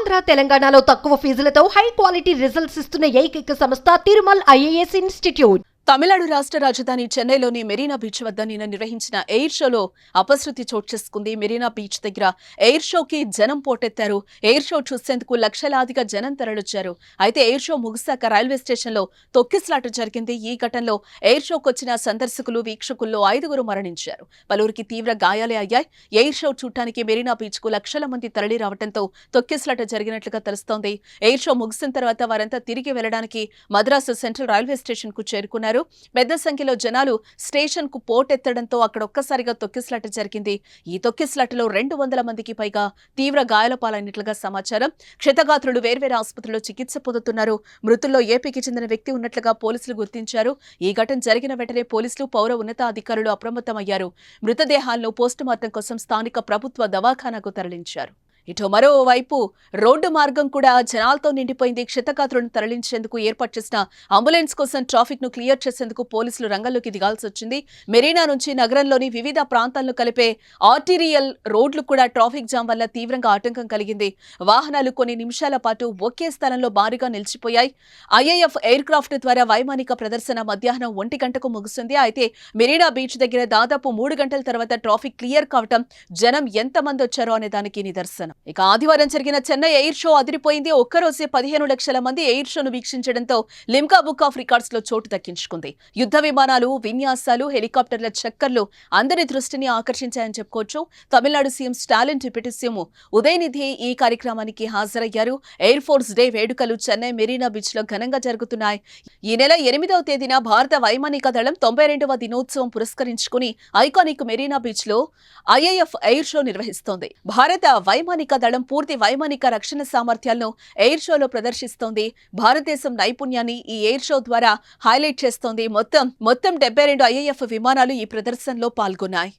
ఆంధ్ర తెలంగాణలో తక్కువ ఫీజులతో high quality results ఇస్తున్న ఏకైక సంస్థ తిరుమల్ ఐఏఎస్ ఇన్స్టిట్యూట్. తమిళనాడు రాష్ట్ర రాజధాని చెన్నైలోని మెరీనా బీచ్ వద్ద నిన్న నిర్వహించిన ఎయిర్ షోలో అపశృతి చోటు చేసుకుంది. మెరీనా బీచ్ దగ్గర ఎయిర్ షోకి జనం పోటెత్తారు. ఎయిర్ షో చూసేందుకు లక్షలాదిగా జనం తరలిచ్చారు. అయితే ఎయిర్ షో ముగిశాక రైల్వే స్టేషన్లో తొక్కిసలాట జరిగింది. ఈ ఘటనలో ఎయిర్ షోకు వచ్చిన సందర్శకులు, వీక్షకుల్లో 5గురు మరణించారు. పలువురికి తీవ్ర గాయాలే అయ్యాయి. ఎయిర్ షో చూడటానికి మెరీనా బీచ్ కు లక్షల మంది తరలి రావడంతో తొక్కిసలాట జరిగినట్లుగా తెలుస్తోంది. ఎయిర్ షో ముగిసిన తర్వాత వారంతా తిరిగి వెళ్లడానికి మద్రాసు సెంట్రల్ రైల్వే స్టేషన్ కు చేరుకున్నారు. పెద్ద సంఖ్యలో జనాలు స్టేషన్ కు పోటెత్తడంతో అక్కడ ఒక్కసారిగా తొక్కిసలాట జరిగింది. ఈ తొక్కిసలాటలో 200 మందికి పైగా తీవ్ర గాయాల పాలైనట్లుగా సమాచారం. క్షతగాత్రులు వేర్వేరు ఆసుపత్రుల్లో చికిత్స పొందుతున్నారు. మృతుల్లో ఏపీకి చెందిన వ్యక్తి ఉన్నట్లుగా పోలీసులు గుర్తించారు. ఈ ఘటన జరిగిన వెంటనే పోలీసులు, పౌర ఉన్నతాధికారులు అప్రమత్తమయ్యారు. మృతదేహాలను పోస్టుమార్టం కోసం స్థానిక ప్రభుత్వ దవాఖానాకు తరలించారు. ఇటు మరోవైపు రోడ్డు మార్గం కూడా జనాలతో నిండిపోయింది. క్షతగాత్రులను తరలించేందుకు ఏర్పాటు చేసిన అంబులెన్స్ కోసం ట్రాఫిక్ ను క్లియర్ చేసేందుకు పోలీసులు రంగంలోకి దిగాల్సి వచ్చింది. మెరీనా నుంచి నగరంలోని వివిధ ప్రాంతాలను కలిపే ఆర్టీరియల్ రోడ్లు కూడా ట్రాఫిక్ జామ్ వల్ల తీవ్రంగా ఆటంకం కలిగింది. వాహనాలు కొన్ని నిమిషాల పాటు ఒకే స్థలంలో భారీగా నిలిచిపోయాయి. ఐఏఎఫ్ ఎయిర్ క్రాఫ్ట్ ద్వారా వైమానిక ప్రదర్శన మధ్యాహ్నం 1 గంటకు ముగిసింది. అయితే మెరీనా బీచ్ దగ్గర దాదాపు 3 గంటల తర్వాత ట్రాఫిక్ క్లియర్ కావటం జనం ఎంతమంది వచ్చారో అనే దానికి నిదర్శనం. ఇక ఆదివారం జరిగిన చెన్నై ఎయిర్ షో అదిరిపోయింది. ఒక్కరోజే 15 లక్షల మంది ఎయిర్ షోను వీక్షించడంతో లిమ్కా బుక్ ఆఫ్ రికార్డ్స్ లో చోటు దక్కించుకుంది. యుద్ధ విమానాలు, విన్యాసాలు, హెలికాప్టర్ల చక్కర్లు అందరి దృష్టిని ఆకర్షించాయని చెప్పుకోవచ్చు. Tamil Nadu CM Stalin deputy CM Udhayanidhi ఈ కార్యక్రమానికి హాజరయ్యారు. ఎయిర్ ఫోర్స్ డే వేడుకలు చెన్నై మెరీనా బీచ్ లో ఘనంగా జరుగుతున్నాయి. ఈ నెల 8వ తేదీన భారత వైమానిక దళం 92వ దినోత్సవం పురస్కరించుకుని ఐకానిక్ మెరీనా బీచ్ లో ఐఏఎఫ్ ఎయిర్ షో నిర్వహిస్తోంది. భారత వైమానిక దళం పూర్తి వైమానిక రక్షణ సామర్థ్యాలను ఎయిర్ షోలో ప్రదర్శిస్తోంది. భారతదేశం నైపుణ్యాన్ని ఈ ఎయిర్ షో ద్వారా హైలైట్ చేస్తోంది. మొత్తం 72 ఐఏఎఫ్ విమానాలు ఈ ప్రదర్శనలో పాల్గొన్నాయి.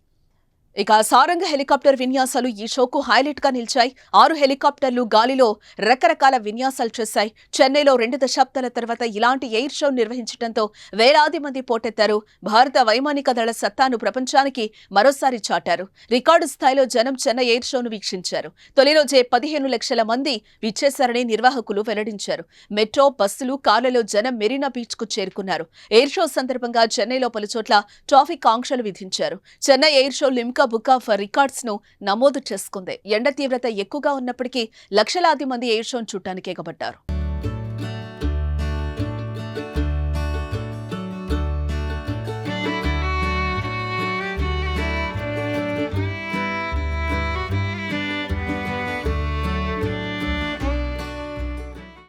ఇక సారంగ హెలికాప్టర్ విన్యాసాలు ఈ షోకు హైలైట్ గా నిలిచాయి. 6 హెలికాప్టర్లు గాలిలో రకరకాల విన్యాసాలు చేశాయి. చెన్నైలో 2 దశాబ్దాల తర్వాత ఇలాంటి ఎయిర్ షో నిర్వహించడంతో వేలాది మంది పోటెత్తారు. భారత వైమానిక దళ సత్తాను ప్రపంచానికి మరోసారి చాటారు. రికార్డు స్థాయిలో జనం చెన్నై ఎయిర్ షోను వీక్షించారు. తొలి రోజే 15 లక్షల మంది విచ్చేశారని నిర్వాహకులు వెల్లడించారు. మెట్రో, బస్సులు, కార్లలో జనం మెరీనా బీచ్ కు చేరుకున్నారు. ఎయిర్ షో సందర్భంగా చెన్నైలో పలుచోట్ల ట్రాఫిక్ ఆంక్షలు విధించారు. Chennai air show Limca book of records ను నమోదు చేసుకుంది. ఎండ తీవ్రత ఎక్కువగా ఉన్నప్పటికీ లక్షలాది మంది ఎయిర్ షోను చూడటానికి ఎగబడ్డారు.